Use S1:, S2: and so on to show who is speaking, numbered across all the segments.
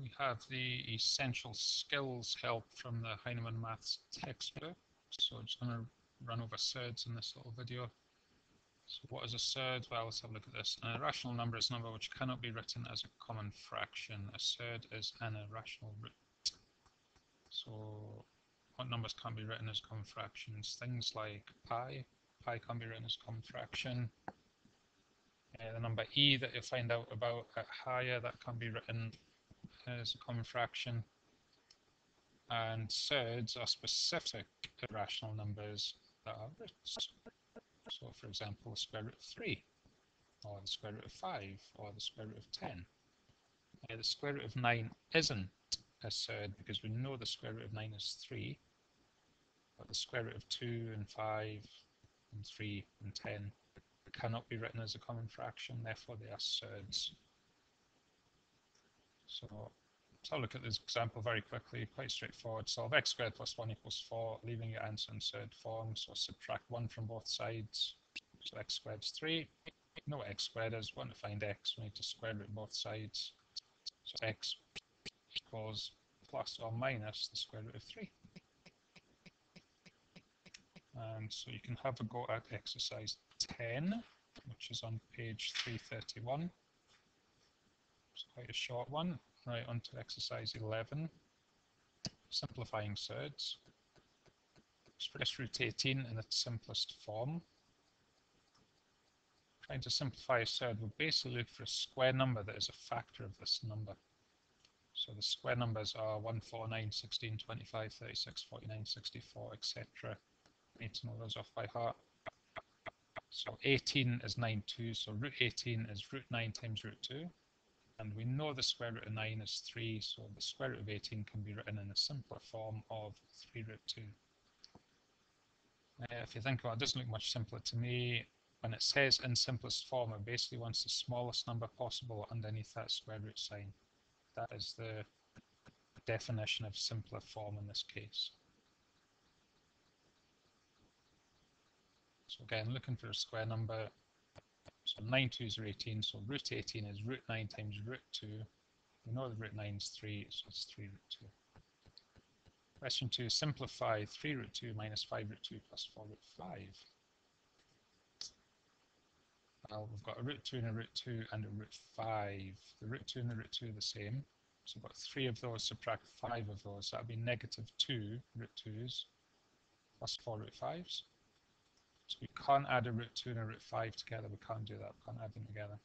S1: We have the essential skills help from the Heinamann Maths textbook. So I'm just going to run over surds in this little video. So what is a surd? Well, let's have a look at this. An irrational number is a number which cannot be written as a common fraction. A surd is an irrational root. So what numbers can't be written as common fractions? Things like pi. Pi can't be written as a common fraction. The number e that you'll find out about at higher, that can be written as a common fraction. And surds are specific irrational numbers that are roots. So for example, the square root of 3, or the square root of 5, or the square root of 10. The square root of 9 isn't a surd because we know the square root of 9 is 3, but the square root of 2 and 5 and 3 and 10 cannot be written as a common fraction, therefore they are surds. So let's have a look at this example very quickly, quite straightforward. Solve x squared plus 1 equals 4, leaving your answer in surd form. So subtract 1 from both sides. So x squared is 3. We know what x squared is. We want to find x. We need to square root both sides. So x equals plus or minus the square root of 3. And so you can have a go at exercise 10, which is on page 331. It's quite a short one. Right, on to exercise 11. Simplifying surds. Express root 18 in its simplest form. Trying to simplify a surd, we'll basically look for a square number that is a factor of this number. So the square numbers are 1, 4, 9, 16, 25, 36, 49, 64, etc. Need to know those off by heart. So 18 is 9, 2, so root 18 is root 9 times root 2. And we know the square root of 9 is 3, so the square root of 18 can be written in a simpler form of 3 root 2. If you think about it, it doesn't look much simpler to me. When it says in simplest form, it basically wants the smallest number possible underneath that square root sign. That is the definition of simpler form in this case. So again, looking for a square number. So 9 2s are 18, so root 18 is root 9 times root 2. We know the root 9 is 3, so it's 3 root 2. Question 2, simplify 3 root 2 minus 5 root 2 plus 4 root 5. Well, we've got a root 2 and a root 2 and a root 5. The root 2 and the root 2 are the same. So we've got 3 of those, subtract 5 of those. That would be negative 2 root 2s plus 4 root 5s. So we can't add a root 2 and a root 5 together. We can't do that. We can't add them together.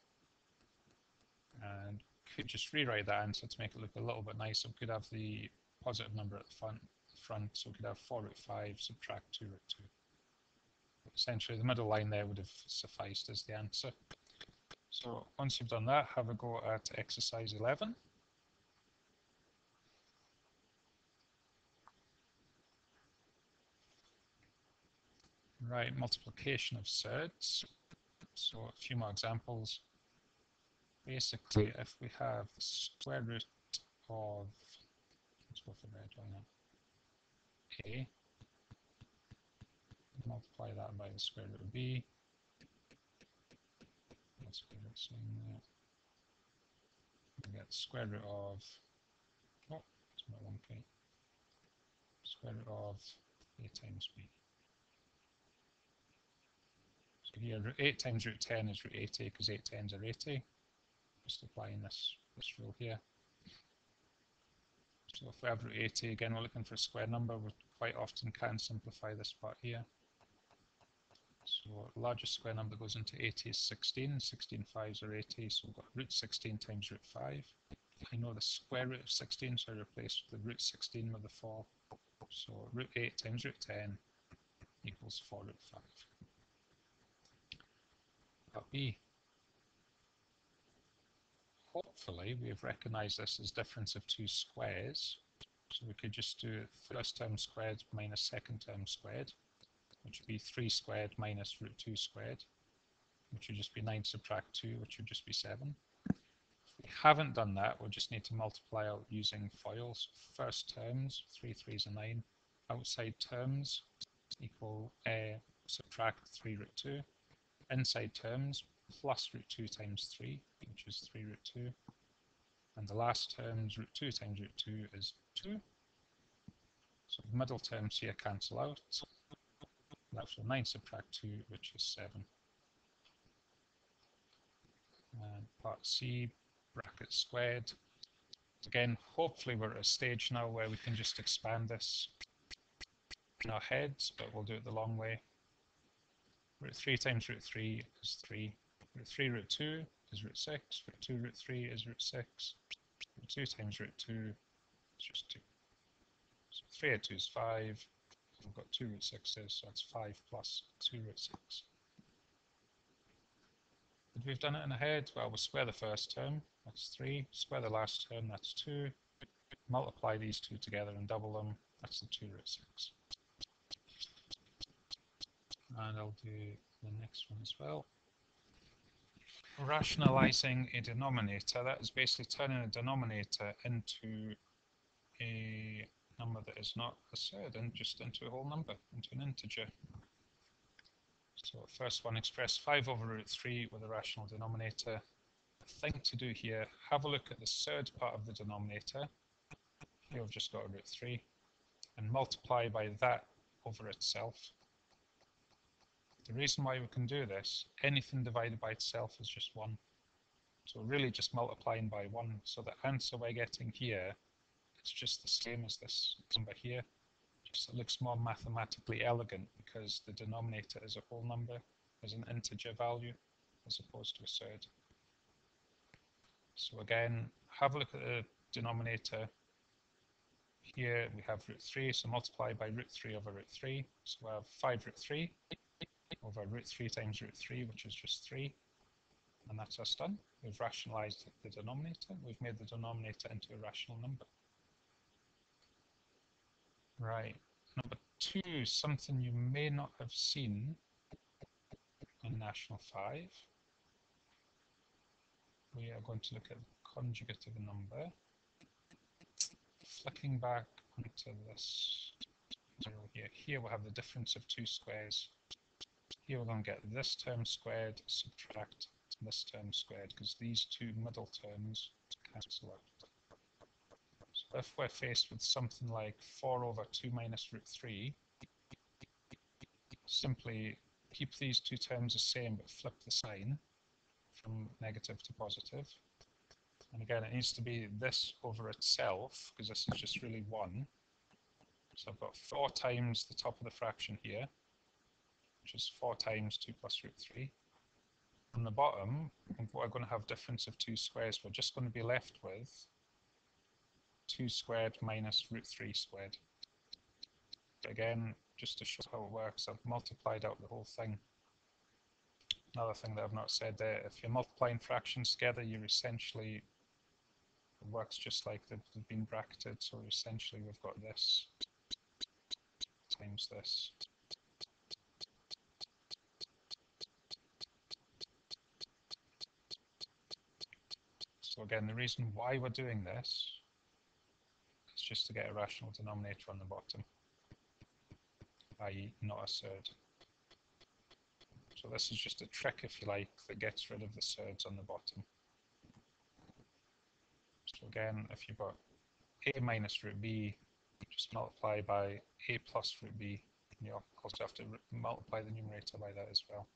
S1: And we could just rewrite that answer to make it look a little bit nicer. We could have the positive number at the front. So we could have 4 root 5 subtract 2 root 2. Essentially, the middle line there would have sufficed as the answer. So once you've done that, have a go at exercise 11. Right, multiplication of surds. So a few more examples. Basically, if we have the square root of, let's go for red, why not? A, multiply that by the square root of b. Let's get it saying that. We get the square root of, oh, it's not 1k. Square root of a times b. So here, root 8 times root 10 is root 80 because 8 tens are 80. Just applying this rule here. So if we have root 80, again, we're looking for a square number. We quite often can simplify this part here. So the largest square number goes into 80 is 16. 16 5s are 80, so we've got root 16 times root 5. I know the square root of 16, so I replace the root 16 with the 4. So root 8 times root 10 equals 4 root 5. Part B. Hopefully we have recognized this as difference of two squares. So we could just do first term squared minus second term squared, which would be 3 squared minus root 2 squared, which would just be 9 subtract 2, which would just be 7. If we haven't done that, we'll just need to multiply out using FOILs. First terms, 3 3s are 9. Outside terms equal subtract 3 root 2. Inside terms plus root 2 times 3, which is 3 root 2. And the last term's root 2 times root 2 is 2. So the middle terms here cancel out. Left with 9 subtract 2, which is 7. And part C, bracket squared. Again, hopefully we're at a stage now where we can just expand this in our heads, but we'll do it the long way. Root 3 times root 3 is 3. Root 3 root 2 is root 6. Root 2 root 3 is root 6. Root 2 times root 2 is just 2. So 3 root 2 is 5. We've got 2 root 6s, so that's 5 plus 2 root 6. But we've done it in a head. Well, we'll square the first term, that's 3. Square the last term, that's 2. Multiply these two together and double them, that's the 2 root 6. And I'll do the next one as well. Rationalizing a denominator, that is basically turning a denominator into a number that is not a surd, and just into a whole number, into an integer. So first one, express 5 over root 3 with a rational denominator. The thing to do here, have a look at the surd part of the denominator. Here we've just got a root 3, and multiply by that over itself. The reason why we can do this, anything divided by itself is just 1. So we're really just multiplying by 1. So the answer we're getting here, it's just the same as this number here. Just it looks more mathematically elegant because the denominator is a whole number, as an integer value, as opposed to a surd. So again, have a look at the denominator. Here we have root 3, so multiply by root 3 over root 3. So we have 5 root 3 over root 3 times root 3, which is just 3. And that's us done. We've rationalized the denominator. We've made the denominator into a rational number. Right. Number 2, something you may not have seen in National 5. We are going to look at the conjugate of a number. Flicking back onto this zero here. Here we'll have the difference of 2 squares. Here we're going to get this term squared, subtract this term squared, because these two middle terms cancel out. So if we're faced with something like 4 over 2 minus root 3, simply keep these two terms the same but flip the sign from negative to positive. And again, it needs to be this over itself, because this is just really 1. So I've got 4 times the top of the fraction here, which is 4 times 2 plus root 3. On the bottom, we're going to have difference of 2 squares. We're just going to be left with 2 squared minus root 3 squared. But again, just to show how it works, I've multiplied out the whole thing. Another thing that I've not said there, if you're multiplying fractions together, you're essentially, it works just like they've been bracketed, so essentially we've got this times this. So again, the reason why we're doing this is just to get a rational denominator on the bottom, i.e. not a surd. So this is just a trick, if you like, that gets rid of the surds on the bottom. So again, if you've got a minus root b, just multiply by a plus root b, and you also have to multiply the numerator by that as well.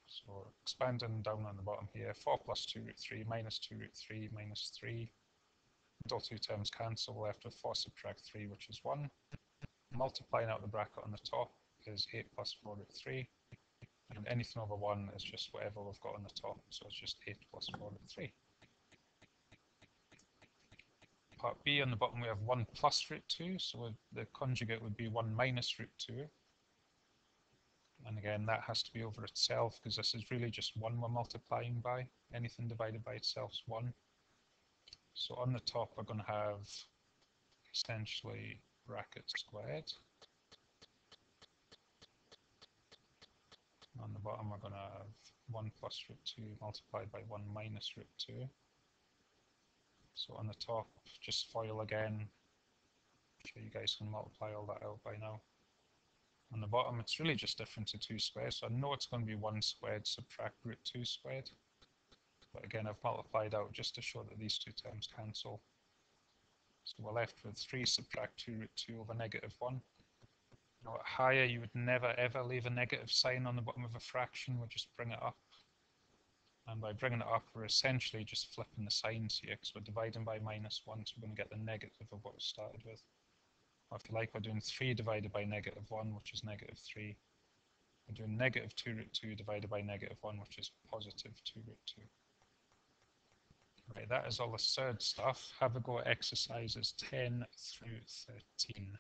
S1: So expanding down on the bottom here, 4 plus 2 root 3 minus 2 root 3 minus 3. Middle two terms cancel, left with 4 subtract 3, which is 1. Multiplying out the bracket on the top is 8 plus 4 root 3. And anything over 1 is just whatever we've got on the top, so it's just 8 plus 4 root 3. Part B, on the bottom we have 1 plus root 2, so the conjugate would be 1 minus root 2. And again, that has to be over itself, because this is really just 1 we're multiplying by. Anything divided by itself is 1. So on the top we're going to have essentially bracket squared. On the bottom we're going to have 1 plus root 2 multiplied by 1 minus root 2. So on the top, just FOIL again. I'm sure you guys can multiply all that out by now. On the bottom, it's really just difference of 2 squares, so I know it's going to be 1 squared subtract root 2 squared. But again, I've multiplied out just to show that these two terms cancel. So we're left with 3 subtract 2 root 2 over negative 1. Now at higher, you would never ever leave a negative sign on the bottom of a fraction, we'll just bring it up. And by bringing it up, we're essentially just flipping the signs here, because we're dividing by minus 1, so we're going to get the negative of what we started with. Or if you like, we're doing 3 divided by negative 1, which is negative 3. We're doing negative 2 root 2 divided by negative 1, which is positive 2 root 2. Right, that is all the third stuff. Have a go at exercises 10 through 13.